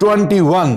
21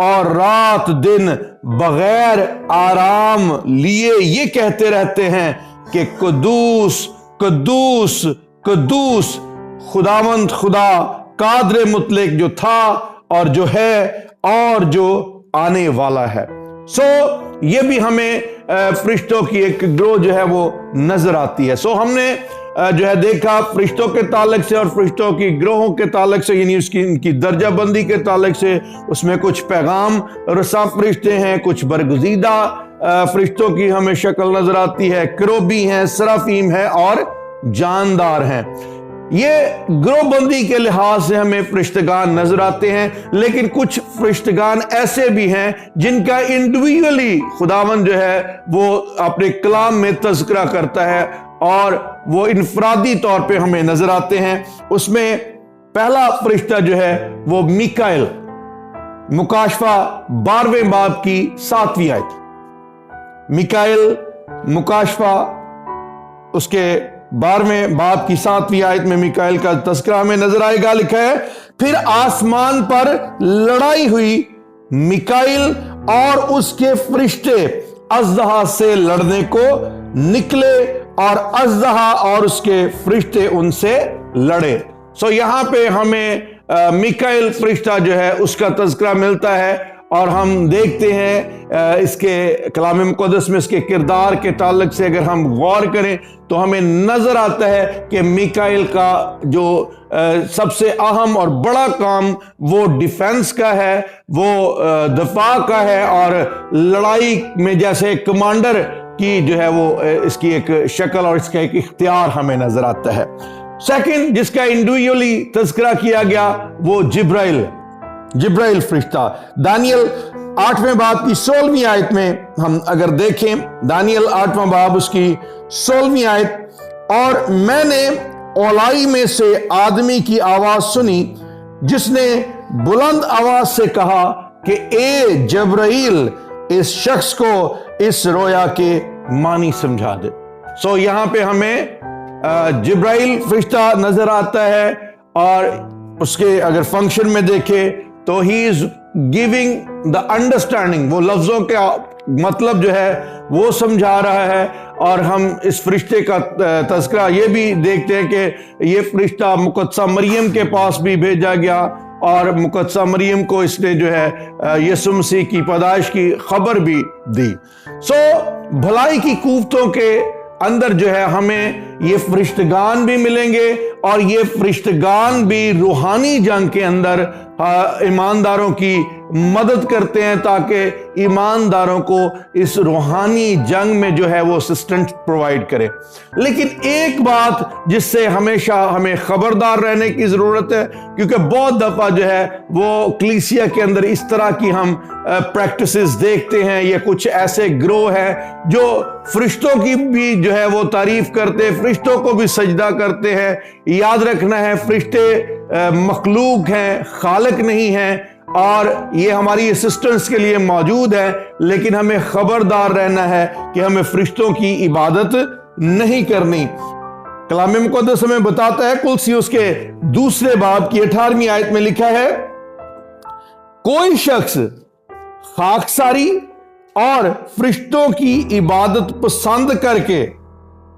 اور رات دن بغیر آرام لیے یہ کہتے رہتے ہیں کہ قدوس قدوس قدوس خداوند خدا قادر مطلق جو تھا اور جو ہے اور جو آنے والا ہے۔ یہ بھی ہمیں فرشتوں کی ایک گروہ جو ہے وہ نظر آتی ہے۔ ہم نے جو ہے دیکھا فرشتوں کے تعلق سے اور فرشتوں کی گروہوں کے تعلق سے، یعنی ان کی درجہ بندی کے تعلق سے، اس میں کچھ پیغام رساں فرشتے ہیں، کچھ برگزیدہ فرشتوں کی ہمیں شکل نظر آتی ہے، کروبی ہیں، سرافیم ہیں اور جاندار ہیں۔ یہ گروہ بندی کے لحاظ سے ہمیں فرشتگان نظر آتے ہیں، لیکن کچھ فرشتگان ایسے بھی ہیں جن کا انڈیویجولی خداوند جو ہے وہ اپنے کلام میں تذکرہ کرتا ہے اور وہ انفرادی طور پہ ہمیں نظر آتے ہیں۔ اس میں پہلا فرشتہ جو ہے وہ میکائیل، مکاشفہ 12ویں باب کی 7ویں آیت۔ میکائیل مکاشفہ اس کے 12ویں باب کی 7ویں آیت میں میکائیل کا تذکرہ ہمیں نظر آئے گا۔ لکھا ہے، پھر آسمان پر لڑائی ہوئی، میکائیل اور اس کے فرشتے اژدہا سے لڑنے کو نکلے اور اژدہا اور اس کے فرشتے ان سے لڑے۔ یہاں پہ ہمیں میکائیل فرشتہ جو ہے اس کا تذکرہ ملتا ہے، اور ہم دیکھتے ہیں اس کے کلام مقدس میں اس کے کردار کے تعلق سے اگر ہم غور کریں تو ہمیں نظر آتا ہے کہ میکائیل کا جو سب سے اہم اور بڑا کام وہ ڈیفنس کا ہے، وہ دفاع کا ہے، اور لڑائی میں جیسے کمانڈر کی جو ہے وہ اس کی ایک شکل اور اس کا ایک اختیار ہمیں نظر آتا ہے۔ سیکنڈ جس کا انڈیویجولی تذکرہ کیا گیا وہ جبرائیل فرشتہ۔ دانیل 8ویں باب کی 16ویں آیت میں ہم اگر دیکھیں، دانیل 8واں باب اس کی 16ویں آیت، اور میں نے اولائی میں سے آدمی کی آواز سنی جس نے بلند آواز سے کہا کہ اے جبرائیل اس شخص کو اس رویا کے معنی سمجھا دے۔ یہاں پہ ہمیں جبرائیل فرشتہ نظر آتا ہے، اور اس کے اگر فنکشن میں دیکھیں تو ہی از گیونگ دا انڈرسٹینڈنگ، وہ لفظوں کا مطلب جو ہے وہ سمجھا رہا ہے۔ اور ہم اس فرشتے کا تذکرہ یہ بھی دیکھتے ہیں کہ یہ فرشتہ مقدسہ مریم کے پاس بھی بھیجا گیا، اور مقدسہ مریم کو اس نے جو ہے یسوع مسیح کی پیدائش کی خبر بھی دی۔ بھلائی کی قوتوں کے اندر جو ہے ہمیں یہ فرشتگان بھی ملیں گے، اور یہ فرشتگان بھی روحانی جنگ کے اندر ایمانداروں کی مدد کرتے ہیں تاکہ ایمانداروں کو اس روحانی جنگ میں جو ہے وہ اسسٹنٹ پرووائڈ کرے۔ لیکن ایک بات جس سے ہمیشہ ہمیں خبردار رہنے کی ضرورت ہے، کیونکہ بہت دفعہ جو ہے وہ کلیسیا کے اندر اس طرح کی ہم پریکٹسز دیکھتے ہیں، یا کچھ ایسے گروہ ہیں جو فرشتوں کی بھی جو ہے وہ تعریف کرتے ہیں، فرشتوں کو بھی سجدہ کرتے ہیں۔ یاد رکھنا ہے فرشتے مخلوق ہیں، خالق نہیں ہیں، اور یہ ہماری اسسٹنس کے لیے موجود ہے، لیکن ہمیں خبردار رہنا ہے کہ ہمیں فرشتوں کی عبادت نہیں کرنی۔ کلام مقدس ہمیں بتاتا ہے، کولوسیوس کے 2 باب کی 18ویں آیت میں لکھا ہے، کوئی شخص خاکساری اور فرشتوں کی عبادت پسند کر کے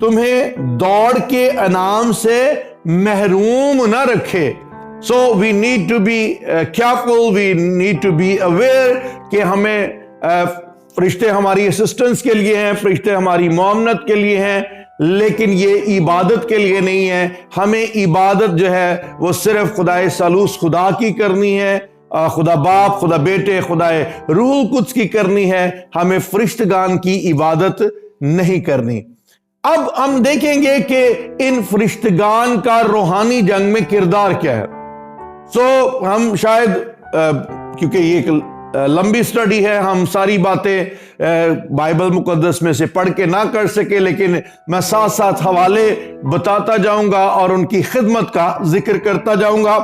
تمہیں دوڑ کے انعام سے محروم نہ رکھے۔ we need to be careful, we need to be aware کہ ہمیں فرشتے ہماری اسسٹنس کے لیے ہیں، فرشتے ہماری معاونت کے لیے ہیں، لیکن یہ عبادت کے لیے نہیں ہے۔ ہمیں عبادت جو ہے وہ صرف خدا ثالوث خدا کی کرنی ہے، خدا باپ، خدا بیٹے، خدا روح القدس کی کرنی ہے، ہمیں فرشتگان کی عبادت نہیں کرنی۔ اب ہم دیکھیں گے کہ ان فرشتگان کا روحانی جنگ میں کردار کیا ہے۔ ہم شاید کیونکہ یہ ایک لمبی سٹڈی ہے، ہم ساری باتیں بائبل مقدس میں سے پڑھ کے نہ کر سکے، لیکن میں ساتھ ساتھ حوالے بتاتا جاؤں گا اور ان کی خدمت کا ذکر کرتا جاؤں گا۔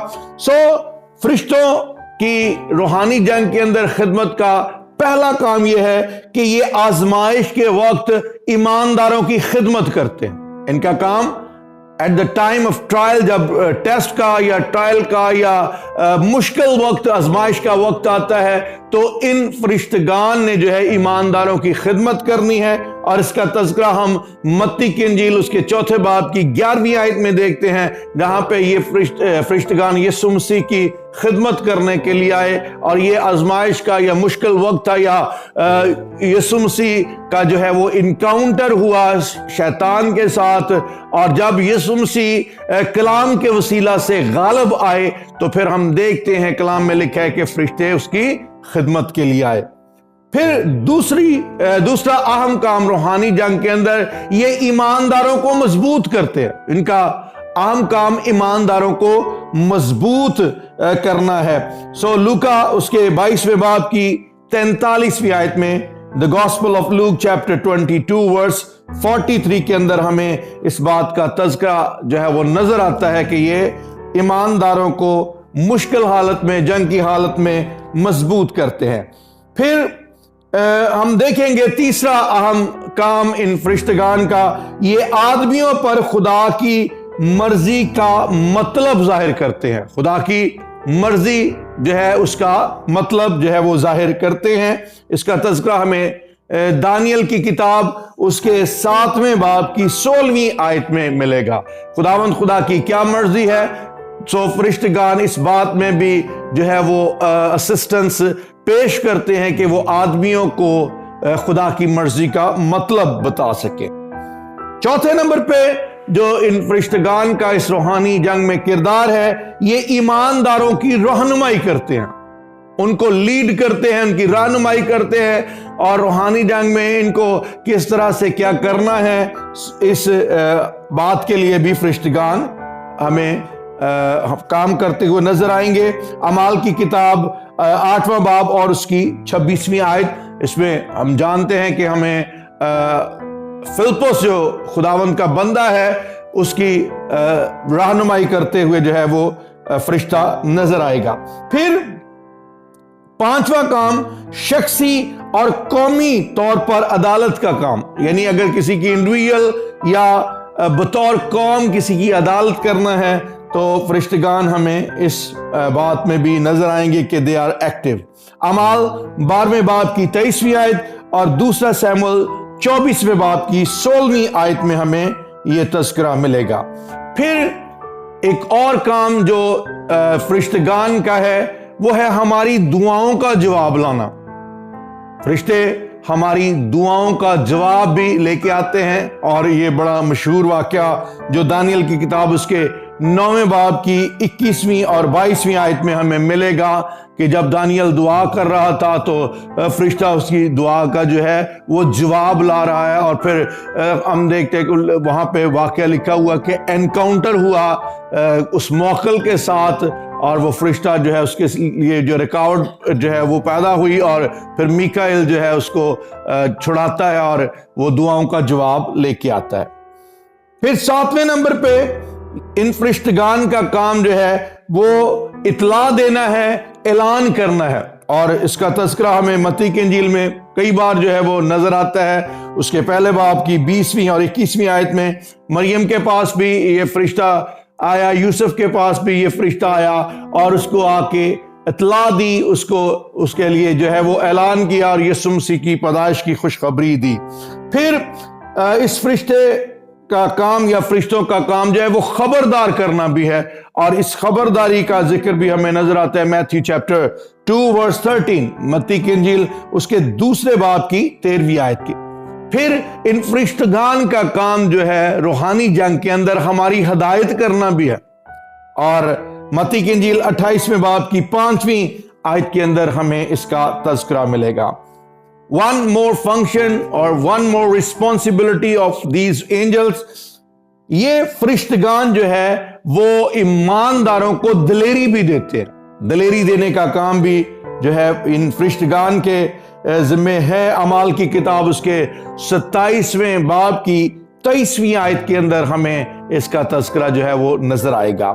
فرشتوں کی روحانی جنگ کے اندر خدمت کا پہلا کام یہ ہے کہ یہ آزمائش کے وقت ایمانداروں کی خدمت کرتے ہیں۔ ان کا کام at the time of trial, جب ٹیسٹ کا یا ٹرائل کا یا مشکل وقت، آزمائش کا وقت آتا ہے، تو ان فرشتگان نے جو ہے ایمانداروں کی خدمت کرنی ہے، اور اس کا تذکرہ ہم متی کی انجیل اس کے 4 باب کی 11ویں آیت میں دیکھتے ہیں، جہاں پہ یہ فرشتگان یسوع مسیح کی خدمت کرنے کے لیے آئے، اور یہ آزمائش کا یا مشکل وقت تھا، یا یسوع مسیح کا جو ہے وہ انکاؤنٹر ہوا شیطان کے ساتھ، اور جب یسوع مسیح کلام کے وسیلہ سے غالب آئے تو پھر ہم دیکھتے ہیں کلام میں لکھا ہے کہ فرشتے اس کی خدمت کے لیے آئے۔ پھر دوسرا اہم کام روحانی جنگ کے اندر یہ ایمانداروں کو مضبوط کرتے ہیں۔ ان کا اہم کام ایمانداروں کو مضبوط کرنا ہے۔ لوکا اس کے 22ویں باب کی 43ویں آیت میں، The Gospel of Luke chapter 22 verse 43 کے اندر ہمیں اس بات کا تذکرہ جو ہے وہ نظر آتا ہے کہ یہ ایمانداروں کو مشکل حالت میں، جنگ کی حالت میں مضبوط کرتے ہیں۔ پھر ہم دیکھیں گے تیسرا اہم کام ان فرشتگان کا، یہ آدمیوں پر خدا کی مرضی کا مطلب ظاہر کرتے ہیں۔ خدا کی مرضی جو ہے اس کا مطلب جو ہے وہ ظاہر کرتے ہیں۔ اس کا تذکرہ ہمیں دانیل کی کتاب اس کے 7ویں باب کی 16ویں آیت میں ملے گا۔ خداوند خدا کی کیا مرضی ہے، فرشتگان اس بات میں بھی جو ہے وہ اسسٹنس پیش کرتے ہیں کہ وہ آدمیوں کو خدا کی مرضی کا مطلب بتا سکے۔ چوتھے نمبر پہ جو ان فرشتگان کا اس روحانی جنگ میں کردار ہے، یہ ایمانداروں کی رہنمائی کرتے ہیں، ان کو لیڈ کرتے ہیں، ان کی رہنمائی کرتے ہیں، اور روحانی جنگ میں ان کو کس طرح سے کیا کرنا ہے، اس بات کے لیے بھی فرشتگان ہمیں کام کرتے ہوئے نظر آئیں گے۔ اعمال کی کتاب 8واں باب اور اس کی 26ویں آیت، اس میں ہم جانتے ہیں کہ ہمیں فلپس جو خداوند کا بندہ ہے اس کی رہنمائی کرتے ہوئے جو ہے وہ فرشتہ نظر آئے گا۔ پھر 5واں کام شخصی اور قومی طور پر عدالت کا کام، یعنی اگر کسی کی انڈیویجول یا بطور قوم کسی کی عدالت کرنا ہے تو فرشتگان ہمیں اس بات میں بھی نظر آئیں گے کہ دے آر ایکٹیو۔ اعمال 12ویں باب کی 23ویں آیت اور دوسرا سیموئیل 24ویں باب کی 16ویں آیت میں ہمیں یہ تذکرہ ملے گا۔ پھر ایک اور کام جو فرشتگان کا ہے وہ ہے ہماری دعاؤں کا جواب لانا۔ فرشتے ہماری دعاؤں کا جواب بھی لے کے آتے ہیں، اور یہ بڑا مشہور واقعہ جو دانیل کی کتاب اس کے 9ویں باب کی 21ویں اور 22ویں آیت میں ہمیں ملے گا کہ جب دانیل دعا کر رہا تھا تو فرشتہ اس کی دعا کا جو ہے وہ جواب لا رہا ہے، اور پھر ہم دیکھتے ہیں کہ وہاں پہ واقعہ لکھا ہوا کہ انکاؤنٹر ہوا اس موکل کے ساتھ، اور وہ فرشتہ جو ہے اس کے لیے جو ریکارڈ جو ہے وہ پیدا ہوئی، اور پھر میکائیل جو ہے اس کو چھڑاتا ہے اور وہ دعاؤں کا جواب لے کے آتا ہے۔ پھر 7ویں نمبر پہ ان فرشتگان کا کام جو ہے وہ اطلاع دینا ہے، اعلان کرنا ہے، اور اس کا تذکرہ ہمیں متی کی انجیل میں کئی بار جو ہے وہ نظر آتا ہے۔ اس کے پہلے باب کی 20ویں اور 21ویں آیت میں مریم کے پاس بھی یہ فرشتہ آیا، یوسف کے پاس بھی یہ فرشتہ آیا، اور اس کو آ کے اطلاع دی، اس کے لیے جو ہے وہ اعلان کیا، اور یسوع مسیح کی پیدائش کی خوشخبری دی۔ پھر اس فرشتے کا کام یا فرشتوں کا کام جو ہے وہ خبردار کرنا بھی ہے، اور اس خبرداری کا ذکر بھی ہمیں نظر آتا ہے میتھیو چیپٹر 2 verse 13، متی کی انجیل اس کے 2 باب کی 13ویں آیت کی۔ پھر ان فرشتگان کا کام جو ہے روحانی جنگ کے اندر ہماری ہدایت کرنا بھی ہے، اور متی کی انجیل 28ویں باب کی 5ویں آیت کے اندر ہمیں اس کا تذکرہ ملے گا۔ One more function or one more responsibility of these angels، یہ فرشتگان جو ہے وہ ایمانداروں کو دلیری بھی دیتے ہیں۔ دلیری دینے کا کام بھی جو ہے ان فرشتگان کے ذمہ ہے۔ اعمال کی کتاب اس کے 27ویں باب کی 23ویں آیت کے اندر ہمیں اس کا تذکرہ جو ہے وہ نظر آئے گا۔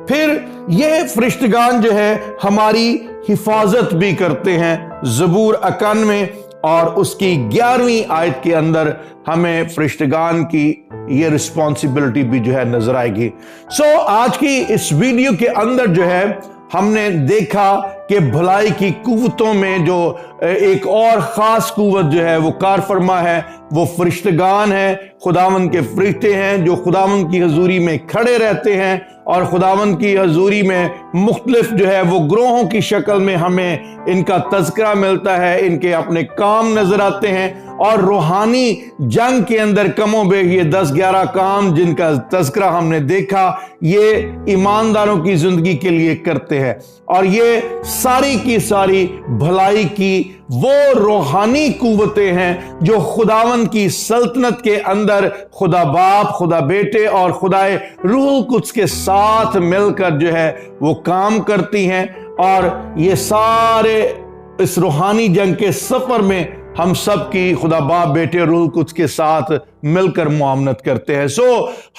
پھر یہ فرشتگان جو ہے ہماری حفاظت بھی کرتے ہیں۔ زبور 91 اور اس کی 11ویں آیت کے اندر ہمیں فرشتگان کی یہ رسپانسبلٹی بھی جو ہے نظر آئے گی۔ آج کی اس ویڈیو کے اندر جو ہے ہم نے دیکھا کہ بھلائی کی قوتوں میں جو ایک اور خاص قوت جو ہے وہ کار فرما ہے، وہ فرشتگان ہیں، خداوند کے فرشتے ہیں جو خداوند کی حضوری میں کھڑے رہتے ہیں، اور خداوند کی حضوری میں مختلف جو ہے وہ گروہوں کی شکل میں ہمیں ان کا تذکرہ ملتا ہے، ان کے اپنے کام نظر آتے ہیں، اور روحانی جنگ کے اندر کم و بیش یہ 10-11 کام جن کا تذکرہ ہم نے دیکھا، یہ ایمانداروں کی زندگی کے لیے کرتے ہیں، اور یہ ساری کی ساری بھلائی کی وہ روحانی قوتیں ہیں جو خداوند کی سلطنت کے اندر خدا باپ، خدا بیٹے اور خدا روح القدس کے ساتھ مل کر جو ہے وہ کام کرتی ہیں، اور یہ سارے اس روحانی جنگ کے سفر میں ہم سب کی خدا باپ، بیٹے اور روح القدس کے ساتھ مل کر معاونت کرتے ہیں۔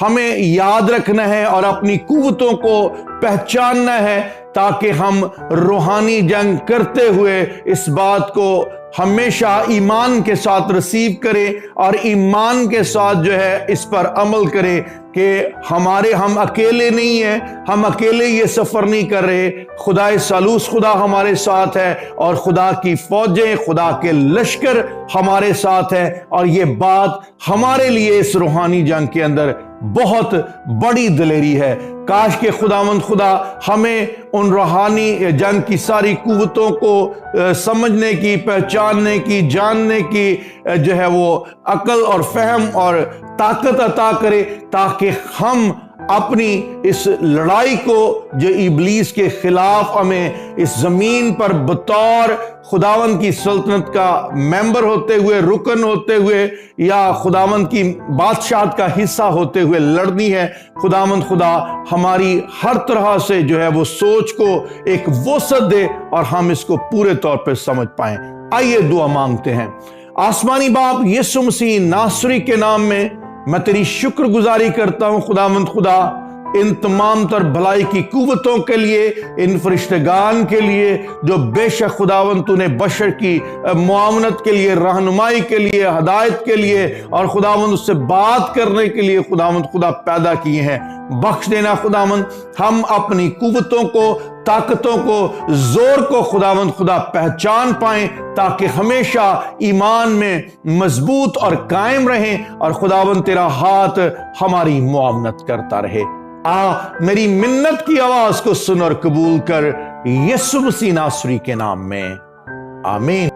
ہمیں یاد رکھنا ہے اور اپنی قوتوں کو پہچاننا ہے تاکہ ہم روحانی جنگ کرتے ہوئے اس بات کو ہمیشہ ایمان کے ساتھ ریسیو کریں اور ایمان کے ساتھ جو ہے اس پر عمل کریں کہ ہم اکیلے نہیں ہیں، ہم اکیلے یہ سفر نہیں کر رہے، خدا ثالوث خدا ہمارے ساتھ ہے، اور خدا کی فوجیں، خدا کے لشکر ہمارے ساتھ ہے، اور یہ بات ہمارے لیے اس روحانی جنگ کے اندر بہت بڑی دلیری ہے۔ کاش کہ خداوند خدا ہمیں ان روحانی جنگ کی ساری قوتوں کو سمجھنے کی، پہچاننے کی، جاننے کی جو ہے وہ عقل اور فہم اور طاقت عطا کرے، تاکہ ہم اپنی اس لڑائی کو جو ابلیس کے خلاف ہمیں اس زمین پر بطور خداوند کی سلطنت کا ممبر ہوتے ہوئے، رکن ہوتے ہوئے، یا خداوند کی بادشاہت کا حصہ ہوتے ہوئے لڑنی ہے۔ خداوند خدا ہماری ہر طرح سے جو ہے وہ سوچ کو ایک وسعت دے اور ہم اس کو پورے طور پہ سمجھ پائیں۔ آئیے دعا مانگتے ہیں۔ آسمانی باپ، یسوع مسیح ناصری کے نام میں میں تیری شکر گزاری کرتا ہوں خداوند خدا، ان تمام تر بھلائی کی قوتوں کے لیے، ان فرشتگان کے لیے جو بے شک خداوند تو نے بشر کی معاونت کے لیے، رہنمائی کے لیے، ہدایت کے لیے اور خداوند اس سے بات کرنے کے لیے خداوند خدا پیدا کیے ہیں۔ بخش دینا خداوند، ہم اپنی قوتوں کو، طاقتوں کو، زور کو خداوند خدا پہچان پائیں، تاکہ ہمیشہ ایمان میں مضبوط اور قائم رہیں، اور خداوند تیرا ہاتھ ہماری معاونت کرتا رہے۔ میری منت کی آواز کو سن اور قبول کر، یسوع مسیح ناصری کے نام میں، آمین۔